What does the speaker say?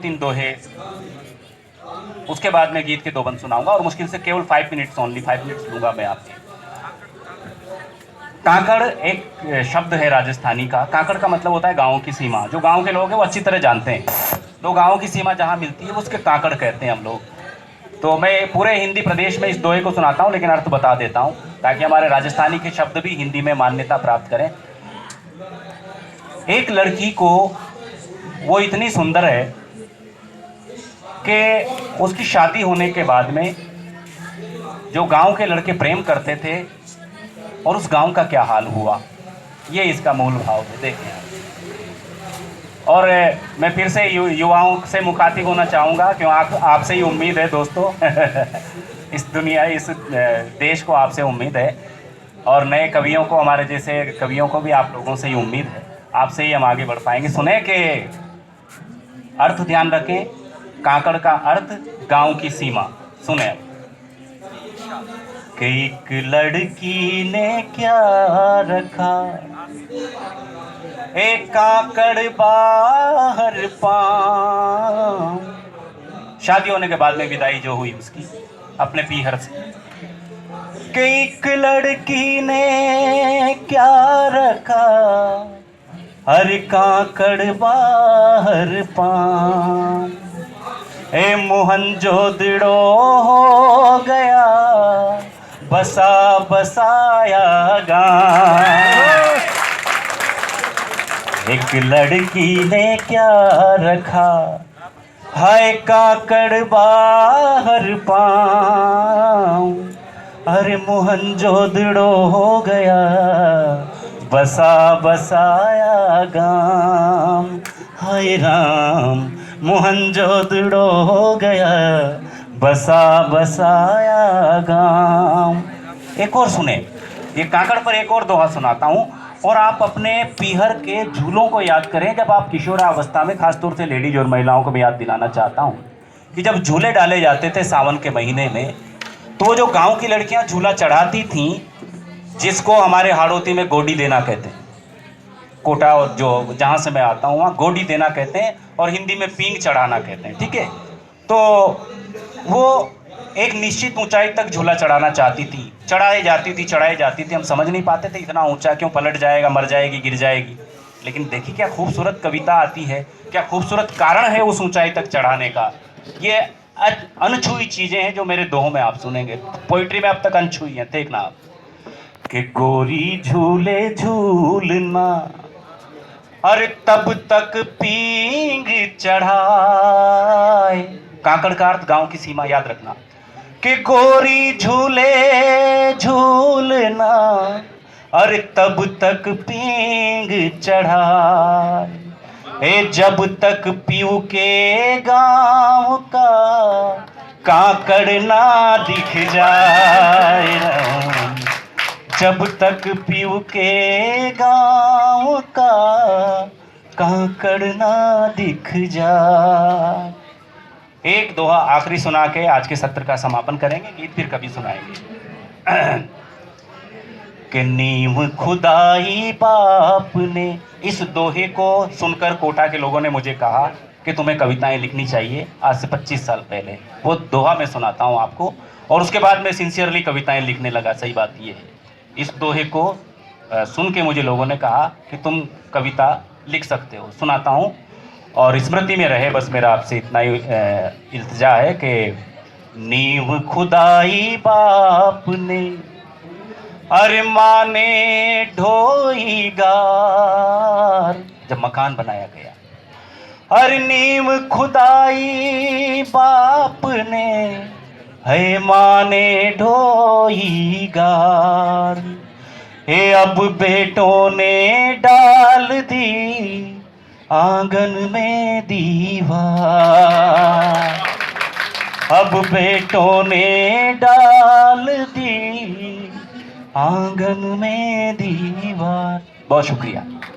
तीन दोहे, उसके बाद मैं गीत के दो बंद सुनाऊंगा और मुश्किल से केवल 5 मिनट्स, ओनली 5 मिनट्स लूंगा मैं आपके। काकड़ एक शब्द है राजस्थानी का। काकड़ का मतलब होता है गाँव की सीमा। जो गाँव के लोग हैं वो अच्छी तरह जानते हैं। तो गाँव की सीमा जहाँ मिलती है उसके काकड़ कहते हैं हम लोग। तो मैं पूरे हिंदी प्रदेश में इस दोहे को सुनाता हूँ, लेकिन अर्थ बता देता हूँ ताकि हमारे राजस्थानी के शब्द भी हिंदी में मान्यता प्राप्त करें। एक लड़की को वो इतनी सुंदर है कि उसकी शादी होने के बाद में जो गांव के लड़के प्रेम करते थे और उस गांव का क्या हाल हुआ, ये इसका मूल भाव है। देखिए, और मैं फिर से युवाओं से मुखातिब होना चाहूँगा क्यों आपसे ही उम्मीद है दोस्तों। इस दुनिया, इस देश को आपसे उम्मीद है, और नए कवियों को, हमारे जैसे कवियों को भी आप लोगों से ही उम्मीद है। आपसे ही हम आगे बढ़ पाएंगे। सुने के अर्थ ध्यान रखें। काकड़ का अर्थ गांव की सीमा। सुने कि एक लड़की ने क्या रखा, एक काकड़ बाहर पाँव। शादी होने के बाद में विदाई जो हुई उसकी अपने पीहर से, कि एक लड़की ने क्या रखा, हर काकड़ बाहर पाँव। ए मोहनजोदड़ो हो गया बसा बसाया गाँव। एक लड़की ने क्या रखा, हाय काकड़ बाहर पाँव। अरे मोहनजोदड़ो हो गया बसा बसाया गाँव। हाय राम, मोहनजोदड़ो हो गया बसा बसाया गाँव। एक और सुने, ये काकड़ पर एक और दोहा सुनाता हूँ, और आप अपने पीहर के झूलों को याद करें। जब आप किशोरावस्था में, खासतौर से लेडीज और महिलाओं को मैं याद दिलाना चाहता हूँ कि जब झूले डाले जाते थे सावन के महीने में, तो जो गांव की लड़कियां झूला चढ़ाती थीं, जिसको हमारे हाड़ौती में गोडी देना कहते हैं, कोटा और जो जहाँ से मैं आता हूँ वहाँ गोडी देना कहते हैं, और हिंदी में पींग चढ़ाना कहते हैं, ठीक है। तो वो एक निश्चित ऊंचाई तक झूला चढ़ाना चाहती थी, चढ़ाई जाती थी। हम समझ नहीं पाते थे इतना ऊंचा क्यों, पलट जाएगा, मर जाएगी, गिर जाएगी। लेकिन देखिए क्या खूबसूरत कविता आती है, क्या खूबसूरत कारण है उस ऊंचाई तक चढ़ाने का। ये अनछुई चीजें हैं जो मेरे दोहों में आप सुनेंगे। पोइट्री में अब तक अनछुई है, देखना आप। कि गोरी झूले झूलना, अरे तब तक पींग चढ़ाए। काकड़ का अर्थ गांव की सीमा, याद रखना। कि गोरी झूले झूलना, अरे तब तक पींग चढ़ाए। ए जब तक पीऊ के गांव का काकड़ ना दिख जाए, जब तक पीऊ के गांव का काकड़ ना दिख जाए। एक दोहा आखिरी सुना के आज के सत्र का समापन करेंगे, गीत फिर कभी सुनाएंगे। कि नींव खुदाई बाप ने, इस दोहे को सुनकर कोटा के लोगों ने मुझे कहा कि तुम्हें कविताएं लिखनी चाहिए। आज से 25 साल पहले वो दोहा मैं सुनाता हूँ आपको, और उसके बाद मैं सिंसियरली कविताएं लिखने लगा। सही बात ये है, इस दोहे को सुन के मुझे लोगों ने कहा कि तुम कविता लिख सकते हो। सुनाता हूँ और स्मृति में रहे, बस मेरा आपसे इतना ही इल्तिजा है कि नींव खुदाई बाप ने, अरे माँ ने ढोई गार। जब मकान बनाया गया, अरे नींव खुदाई बाप ने, है माँ ने ढोई गार। हे अब बेटों ने डाल दी आंगन में दीवार, अब बेटों ने डाल दी आंगन में दीवार। बहुत शुक्रिया।